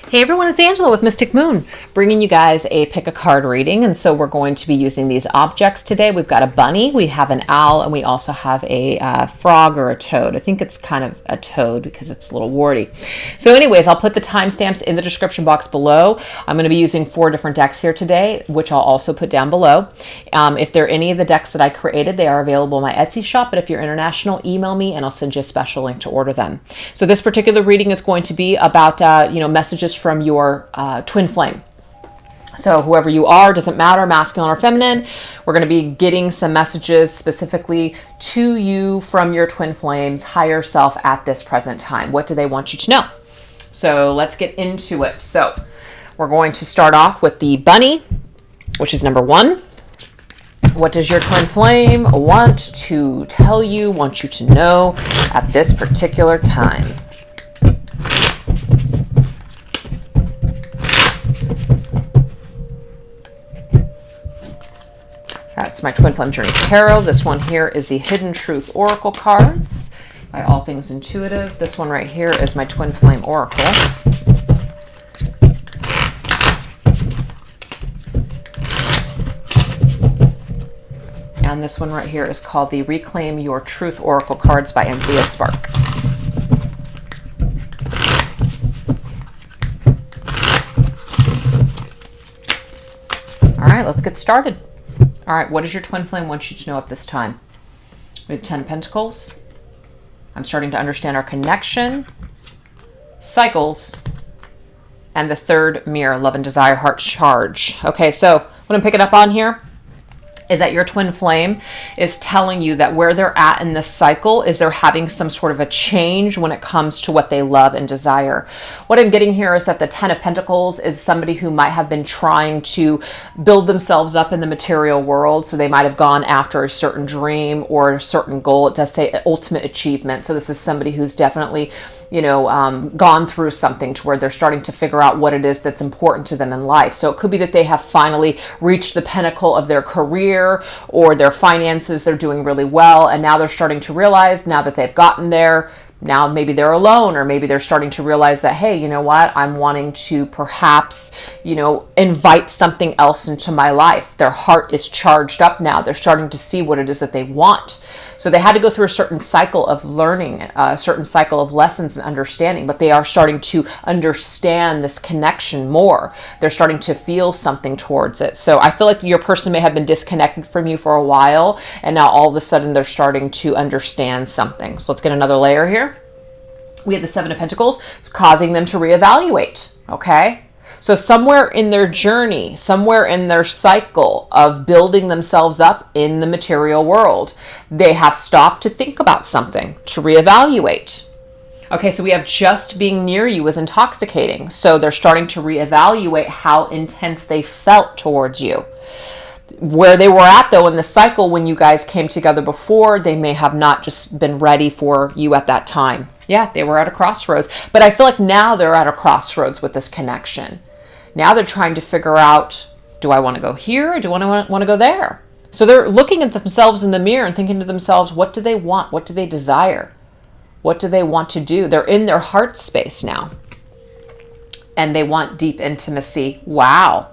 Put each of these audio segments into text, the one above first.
Hey everyone, it's Angela with Mystic Moon, bringing you guys a pick a card reading. And so we're going to be using these objects today. We've got a bunny, we have an owl, and we also have a frog or a toad. I think it's kind of a toad because it's a little warty. So anyways, I'll put the timestamps in the description box below. I'm going to be using 4 different decks here today, which I'll also put down below. If they're any of the decks that I created, they are available in my Etsy shop. But if you're international, email me and I'll send you a special link to order them. So this particular reading is going to be about messages from your twin flame. So whoever you are, doesn't matter, masculine or feminine, we're going to be getting some messages specifically to you from your twin flame's higher self at this present time. What do they want you to know? So let's get into it. So we're going to start off with the bunny, which is number 1. What does your twin flame want to tell you, want you to know at this particular time? That's my Twin Flame Journey Tarot. This one here is the Hidden Truth Oracle cards by All Things Intuitive. This one right here is my Twin Flame Oracle. And this one right here is called the Reclaim Your Truth Oracle cards by Anthea Spark. All right, let's get started. All right, what does your twin flame want you to know at this time? We have 10 of Pentacles. I'm starting to understand our connection, cycles, and the 3rd mirror, love and desire, heart charge. Okay, so what I'm picking up on here is that your twin flame is telling you that where they're at in this cycle is they're having some sort of a change when it comes to what they love and desire. What I'm getting here is that the 10 of Pentacles is somebody who might have been trying to build themselves up in the material world. So they might have gone after a certain dream or a certain goal. It does say ultimate achievement. So this is somebody who's definitely gone through something to where they're starting to figure out what it is that's important to them in life. So it could be that they have finally reached the pinnacle of their career or their finances. They're doing really well. And now they're starting to realize, now that they've gotten there, now maybe they're alone, or maybe they're starting to realize that, hey, you know what? I'm wanting to perhaps, invite something else into my life. Their heart is charged up now. They're starting to see what it is that they want. So they had to go through a certain cycle of learning, a certain cycle of lessons and understanding, but they are starting to understand this connection more. They're starting to feel something towards it. So I feel like your person may have been disconnected from you for a while, and now all of a sudden they're starting to understand something. So let's get another layer here. We have the 7 of Pentacles, causing them to reevaluate, okay? So somewhere in their journey, somewhere in their cycle of building themselves up in the material world, they have stopped to think about something, to reevaluate. Okay, so we have just being near you is intoxicating. So they're starting to reevaluate how intense they felt towards you. Where they were at, though, in the cycle when you guys came together before, they may have not just been ready for you at that time. Yeah, they were at a crossroads. But I feel like now they're at a crossroads with this connection. Now they're trying to figure out, do I want to go here or do I want to go there? So they're looking at themselves in the mirror and thinking to themselves, what do they want? What do they desire? What do they want to do? They're in their heart space now. And they want deep intimacy. Wow.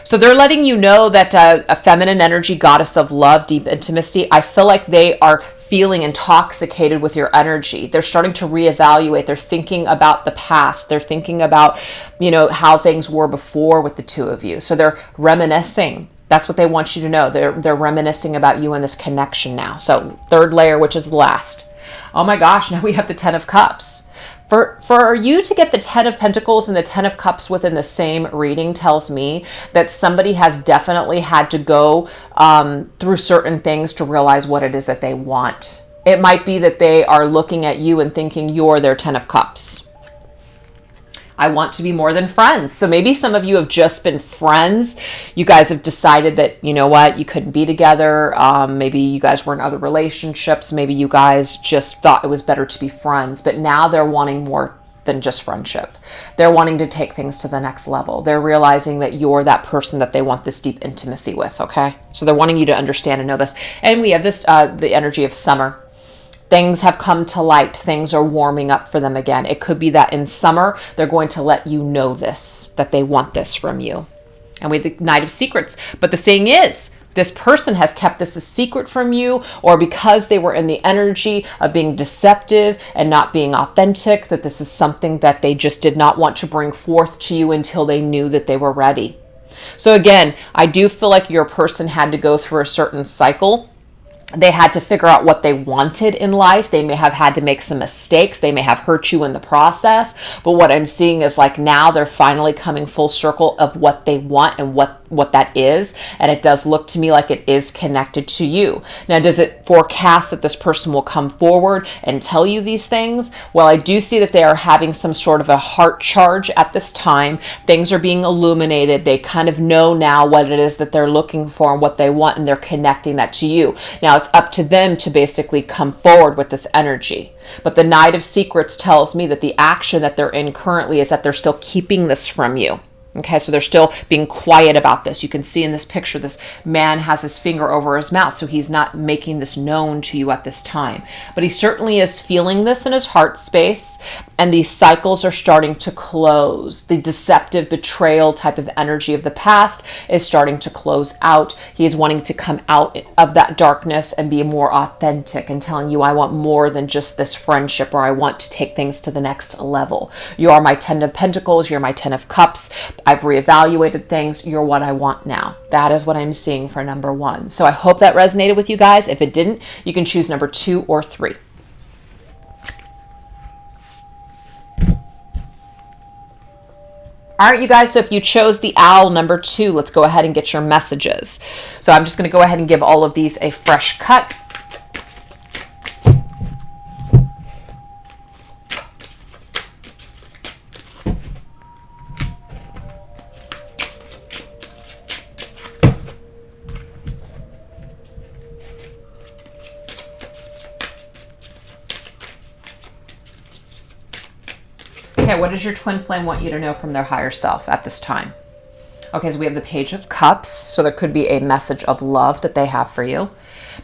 So they're letting you know that a feminine energy, goddess of love, deep intimacy, I feel like they are feeling intoxicated with your energy. They're starting to reevaluate. They're thinking about the past. They're thinking about, how things were before with the two of you. So they're reminiscing. That's what they want you to know. They're reminiscing about you and this connection now. So 3rd layer, which is the last. Oh my gosh, now we have the 10 of Cups. For you to get the 10 of Pentacles and the 10 of Cups within the same reading tells me that somebody has definitely had to go through certain things to realize what it is that they want. It might be that they are looking at you and thinking you're their 10 of Cups. I want to be more than friends. So maybe some of you have just been friends. You guys have decided that, you know what, you couldn't be together. Maybe you guys were in other relationships. Maybe you guys just thought it was better to be friends. But now they're wanting more than just friendship. They're wanting to take things to the next level. They're realizing that you're that person that they want this deep intimacy with, okay? So they're wanting you to understand and know this. And we have this, the energy of summer. Things have come to light. Things are warming up for them again. It could be that in summer, they're going to let you know this, that they want this from you. And we have the Knight of Secrets. But the thing is, this person has kept this a secret from you, or because they were in the energy of being deceptive and not being authentic, that this is something that they just did not want to bring forth to you until they knew that they were ready. So again, I do feel like your person had to go through a certain cycle. They had to figure out what they wanted in life. They may have had to make some mistakes. They may have hurt you in the process. But what I'm seeing is like now they're finally coming full circle of what they want and what that is. And it does look to me like it is connected to you. Now, does it forecast that this person will come forward and tell you these things? Well, I do see that they are having some sort of a heart charge at this time. Things are being illuminated. They kind of know now what it is that they're looking for and what they want, and they're connecting that to you. Now, it's up to them to basically come forward with this energy. But the Knight of Secrets tells me that the action that they're in currently is that they're still keeping this from you. Okay, so they're still being quiet about this. You can see in this picture, this man has his finger over his mouth, so he's not making this known to you at this time. But he certainly is feeling this in his heart space, and these cycles are starting to close. The deceptive betrayal type of energy of the past is starting to close out. He is wanting to come out of that darkness and be more authentic and telling you, I want more than just this friendship, or I want to take things to the next level. You are my 10 of Pentacles. You're my 10 of Cups. I've reevaluated things. You're what I want now. That is what I'm seeing for number 1. So I hope that resonated with you guys. If it didn't, you can choose number 2 or 3. All right, you guys, so if you chose the owl number 2, let's go ahead and get your messages. So I'm just going to go ahead and give all of these a fresh cut. Okay, what does your twin flame want you to know from their higher self at this time? Okay, so we have the Page of Cups. So there could be a message of love that they have for you.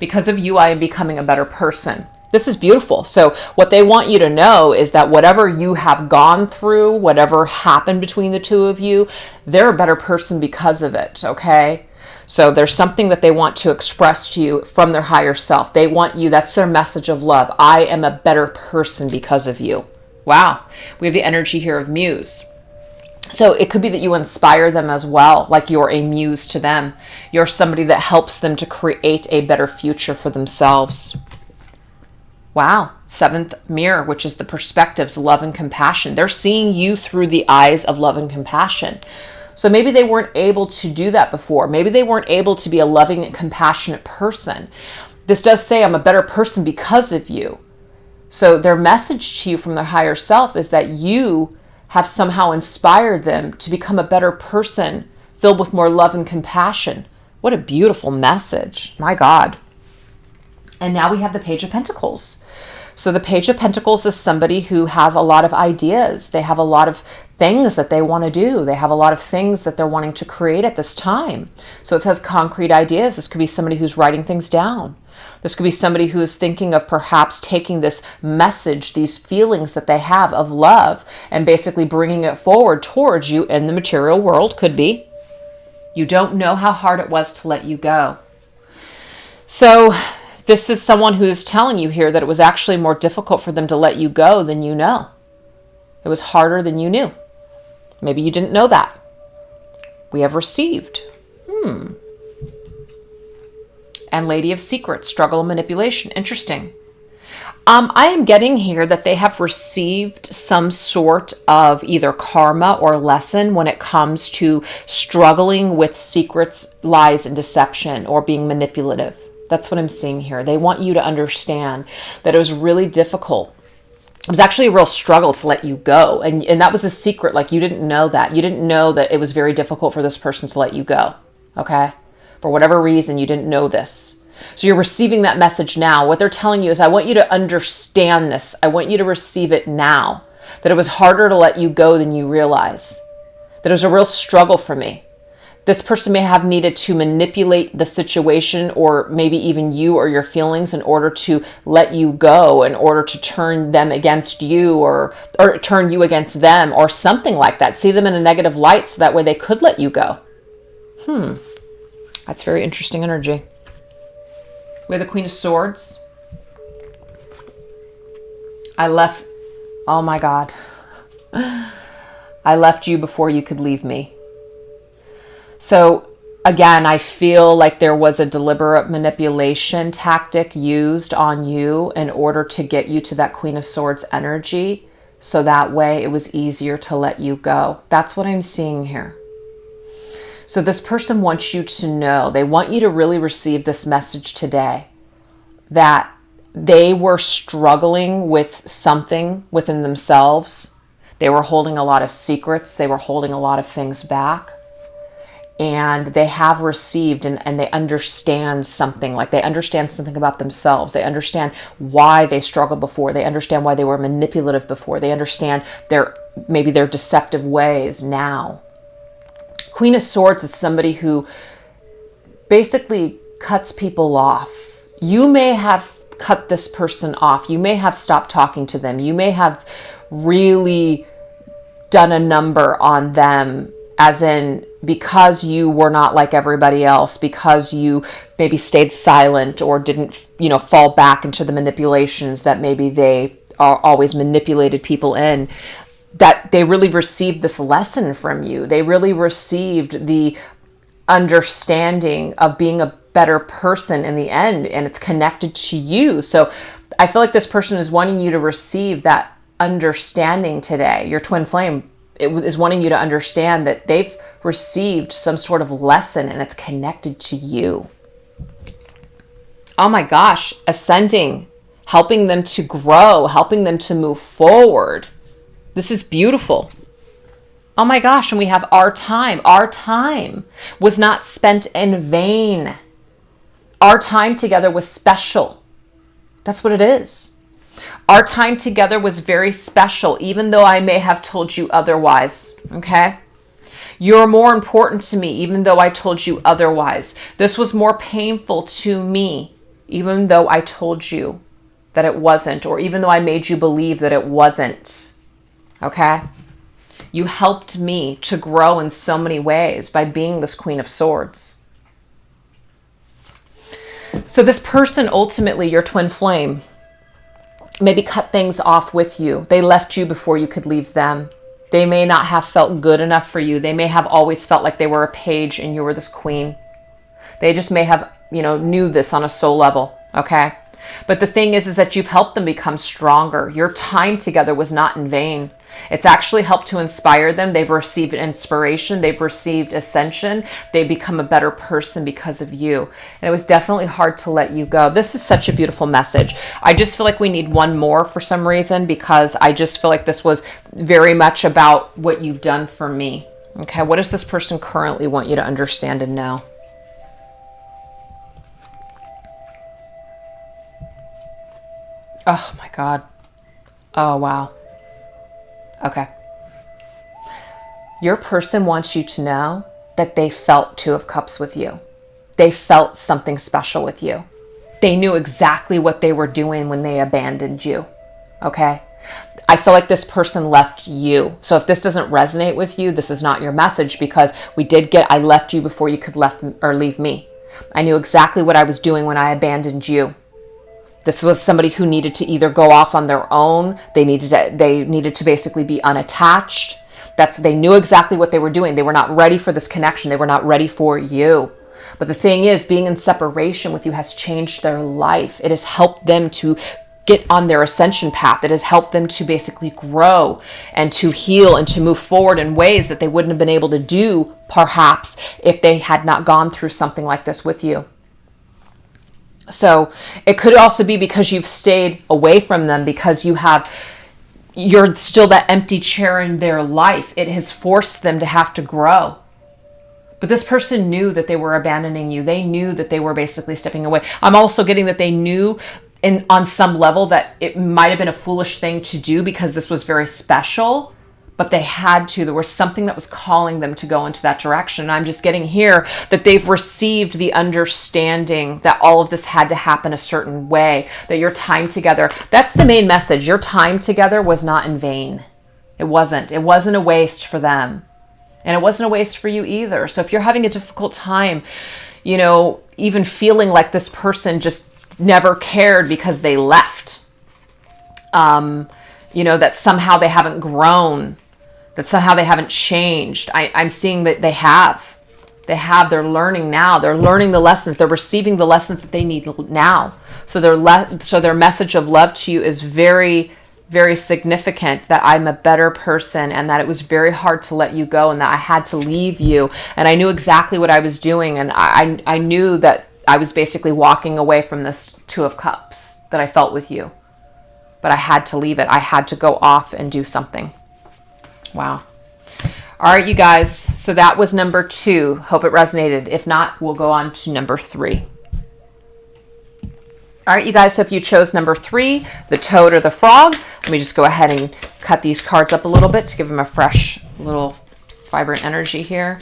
Because of you, I am becoming a better person. This is beautiful. So what they want you to know is that whatever you have gone through, whatever happened between the two of you, they're a better person because of it, okay? So there's something that they want to express to you from their higher self. They want you, that's their message of love. I am a better person because of you. Wow, we have the energy here of muse. So it could be that you inspire them as well, like you're a muse to them. You're somebody that helps them to create a better future for themselves. Wow, 7th mirror, which is the perspectives, love and compassion. They're seeing you through the eyes of love and compassion. So maybe they weren't able to do that before. Maybe they weren't able to be a loving and compassionate person. This does say I'm a better person because of you. So their message to you from their higher self is that you have somehow inspired them to become a better person, filled with more love and compassion. What a beautiful message. My God. And now we have the Page of Pentacles. So the Page of Pentacles is somebody who has a lot of ideas. They have a lot of things that they want to do. They have a lot of things that they're wanting to create at this time. So it says concrete ideas. This could be somebody who's writing things down. This could be somebody who is thinking of perhaps taking this message, these feelings that they have of love, and basically bringing it forward towards you in the material world. Could be. You don't know how hard it was to let you go. So this is someone who is telling you here that it was actually more difficult for them to let you go than you know. It was harder than you knew. Maybe you didn't know that. We have received. And Lady of Secrets, struggle and manipulation. Interesting. I am getting here that they have received some sort of either karma or lesson when it comes to struggling with secrets, lies, and deception, or being manipulative. That's what I'm seeing here. They want you to understand that it was really difficult. It was actually a real struggle to let you go. And that was a secret. Like, you didn't know that. You didn't know that it was very difficult for this person to let you go. Okay? For whatever reason, you didn't know this. So you're receiving that message now. What they're telling you is, I want you to understand this. I want you to receive it now. That it was harder to let you go than you realize. That it was a real struggle for me. This person may have needed to manipulate the situation, or maybe even you or your feelings, in order to let you go, in order to turn them against you, or turn you against them, or something like that. See them in a negative light so that way they could let you go. That's very interesting energy. We have the Queen of Swords. Oh my God. I left you before you could leave me. So again, I feel like there was a deliberate manipulation tactic used on you in order to get you to that Queen of Swords energy. So that way it was easier to let you go. That's what I'm seeing here. So this person wants you to know, they want you to really receive this message today, that they were struggling with something within themselves. They were holding a lot of secrets. They were holding a lot of things back. And they have received and they understand something, like they understand something about themselves. They understand why they struggled before. They understand why they were manipulative before. They understand maybe their deceptive ways now. Queen of Swords is somebody who basically cuts people off. You may have cut this person off. You may have stopped talking to them. You may have really done a number on them, as in because you were not like everybody else, because you maybe stayed silent or didn't, fall back into the manipulations that maybe they are always manipulated people in, that they really received this lesson from you. They really received the understanding of being a better person in the end, and it's connected to you. So I feel like this person is wanting you to receive that understanding today. Your twin flame is wanting you to understand that they've received some sort of lesson and it's connected to you. Oh my gosh, ascending, helping them to grow, helping them to move forward. This is beautiful. Oh my gosh, and we have our time. Our time was not spent in vain. Our time together was special. That's what it is. Our time together was very special, even though I may have told you otherwise, okay? You're more important to me, even though I told you otherwise. This was more painful to me, even though I told you that it wasn't, or even though I made you believe that it wasn't, okay? You helped me to grow in so many ways by being this Queen of Swords. So this person, ultimately, your twin flame, maybe cut things off with you. They left you before you could leave them. They may not have felt good enough for you. They may have always felt like they were a page and you were this queen. They just may have, knew this on a soul level, okay? But the thing is that you've helped them become stronger. Your time together was not in vain. It's actually helped to inspire them. They've received inspiration. They've received ascension. They've become a better person because of you. And it was definitely hard to let you go. This is such a beautiful message. I just feel like we need one more for some reason, because I just feel like this was very much about what you've done for me. Okay, what does this person currently want you to understand and know? Oh my God. Oh, wow. Okay. Your person wants you to know that they felt Two of Cups with you. They felt something special with you. They knew exactly what they were doing when they abandoned you. Okay? I feel like this person left you. So if this doesn't resonate with you, this is not your message, because we did get, I left you before you could leave me. I knew exactly what I was doing when I abandoned you. This was somebody who needed to either go off on their own. They needed to basically be unattached. They knew exactly what they were doing. They were not ready for this connection. They were not ready for you. But the thing is, being in separation with you has changed their life. It has helped them to get on their ascension path. It has helped them to basically grow and to heal and to move forward in ways that they wouldn't have been able to do, perhaps, if they had not gone through something like this with you. So it could also be because you've stayed away from them, because you're still that empty chair in their life. It has forced them to have to grow. But this person knew that they were abandoning you. They knew that they were basically stepping away. I'm also getting that they knew on some level that it might have been a foolish thing to do, because this was very special. but they had to. There was something that was calling them to go into that direction. And I'm just getting here that they've received the understanding that all of this had to happen a certain way, that your time together, that's the main message. Your time together was not in vain. It wasn't. It wasn't a waste for them. And it wasn't a waste for you either. So if you're having a difficult time, even feeling like this person just never cared because they left, that somehow they haven't grown, that somehow they haven't changed. I'm seeing that they have. They're learning now. They're learning the lessons. They're receiving the lessons that they need now. So their message of love to you is very, very significant, that I'm a better person and that it was very hard to let you go and that I had to leave you. And I knew exactly what I was doing. And I knew that I was basically walking away from this Two of Cups that I felt with you. But I had to leave it. I had to go off and do something. Wow. All right, you guys. So that was number 2. Hope it resonated. If not, we'll go on to number 3. All right, you guys. So if you chose number 3, the toad or the frog, let me just go ahead and cut these cards up a little bit to give them a fresh, little vibrant energy here.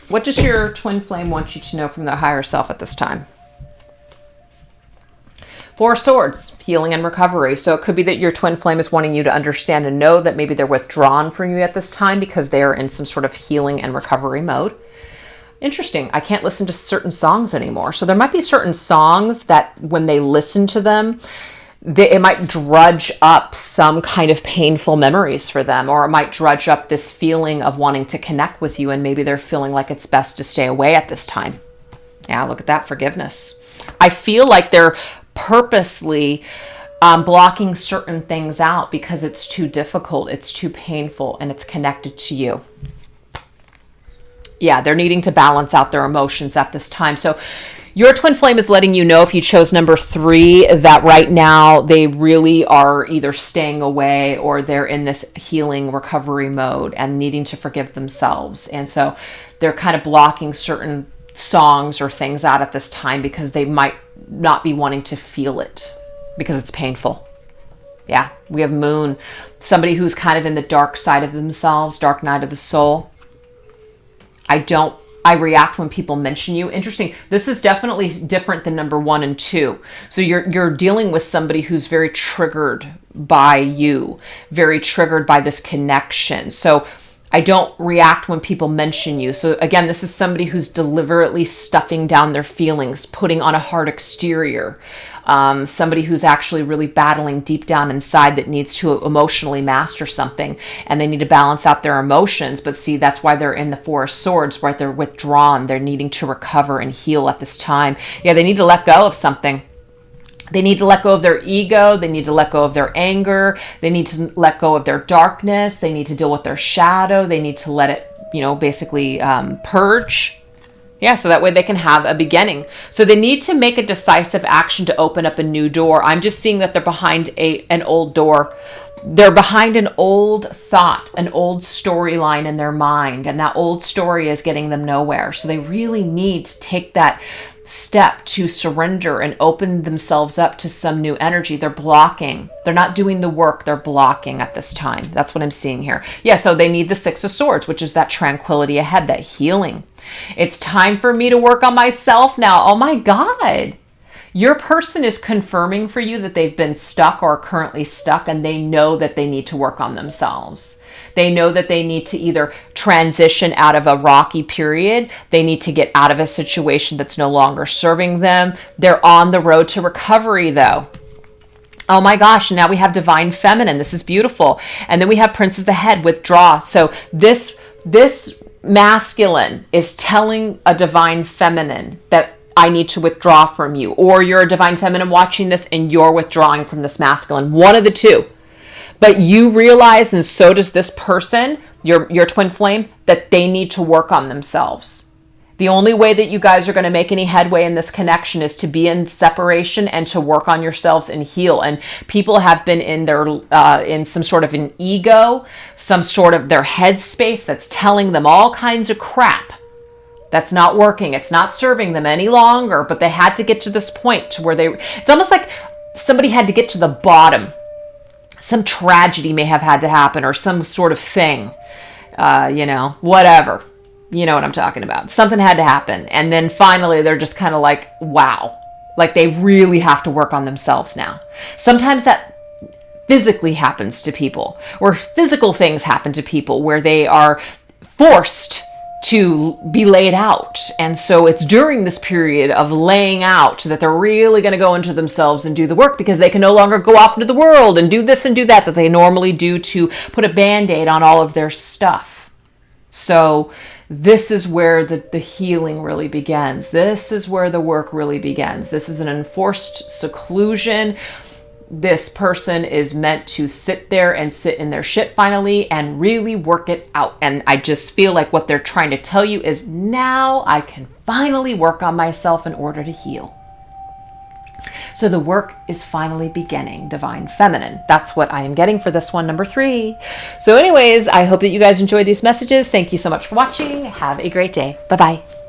What does your twin flame want you to know from their higher self at this time? 4 Swords, healing and recovery. So it could be that your twin flame is wanting you to understand and know that maybe they're withdrawn from you at this time because they are in some sort of healing and recovery mode. Interesting. I can't listen to certain songs anymore. So there might be certain songs that when they listen to them, it might drudge up some kind of painful memories for them, or it might drudge up this feeling of wanting to connect with you, and maybe they're feeling like it's best to stay away at this time. Yeah, look at that, forgiveness. I feel like they're purposely blocking certain things out because it's too difficult, it's too painful, and it's connected to you. Yeah, they're needing to balance out their emotions at this time. So your twin flame is letting you know, if you chose number 3, that right now they really are either staying away or they're in this healing recovery mode and needing to forgive themselves. And so they're kind of blocking certain songs or things out at this time because they might not be wanting to feel it because it's painful. Yeah, we have Moon, somebody who's kind of in the dark side of themselves, dark night of the soul. I react when people mention you. Interesting. This is definitely different than number 1 and 2. So you're dealing with somebody who's very triggered by you, very triggered by this connection. So I don't react when people mention you. So again, this is somebody who's deliberately stuffing down their feelings, putting on a hard exterior. Somebody who's actually really battling deep down inside that needs to emotionally master something, and they need to balance out their emotions. But see, that's why they're in the 4 of Swords, right? They're withdrawn. They're needing to recover and heal at this time. Yeah, they need to let go of something. They need to let go of their ego. They need to let go of their anger. They need to let go of their darkness. They need to deal with their shadow. They need to let it, basically purge. Yeah, so that way they can have a beginning. So they need to make a decisive action to open up a new door. I'm just seeing that they're behind an old door. They're behind an old thought, an old storyline in their mind. And that old story is getting them nowhere. So they really need to take that step to surrender and open themselves up to some new energy. They're blocking. They're not doing the work. They're blocking at this time. That's what I'm seeing here. Yeah, so they need the 6 of Swords, which is that tranquility ahead, that healing. It's time for me to work on myself now. Oh my God. Your person is confirming for you that they've been stuck or are currently stuck, and they know that they need to work on themselves. They know that they need to either transition out of a rocky period. They need to get out of a situation that's no longer serving them. They're on the road to recovery though. Oh my gosh, now we have Divine Feminine. This is beautiful. And then we have Princess of the Head, withdraw. So this masculine is telling a Divine Feminine that I need to withdraw from you. Or you're a Divine Feminine watching this and you're withdrawing from this masculine. One of the two. But you realize, and so does this person, your twin flame, that they need to work on themselves. The only way that you guys are going to make any headway in this connection is to be in separation and to work on yourselves and heal. And people have been in their in some sort of an ego, some sort of their headspace that's telling them all kinds of crap that's not working. It's not serving them any longer, but they had to get to this point to where it's almost like somebody had to get to the bottom. Some tragedy may have had to happen, or some sort of thing, whatever. You know what I'm talking about. Something had to happen. And then finally they're just kind of like, wow, like they really have to work on themselves now. Sometimes that physically happens to people, or physical things happen to people where they are forced to be laid out. And so it's during this period of laying out that they're really going to go into themselves and do the work, because they can no longer go off into the world and do this and do that they normally do to put a band-aid on all of their stuff. So this is where the healing really begins. This is where the work really begins. This is an enforced seclusion. This person is meant to sit there and sit in their shit finally and really work it out. And I just feel like what they're trying to tell you is, now I can finally work on myself in order to heal. So the work is finally beginning, Divine Feminine. That's what I am getting for this one, number 3. So anyways, I hope that you guys enjoyed these messages. Thank you so much for watching. Have a great day. Bye-bye.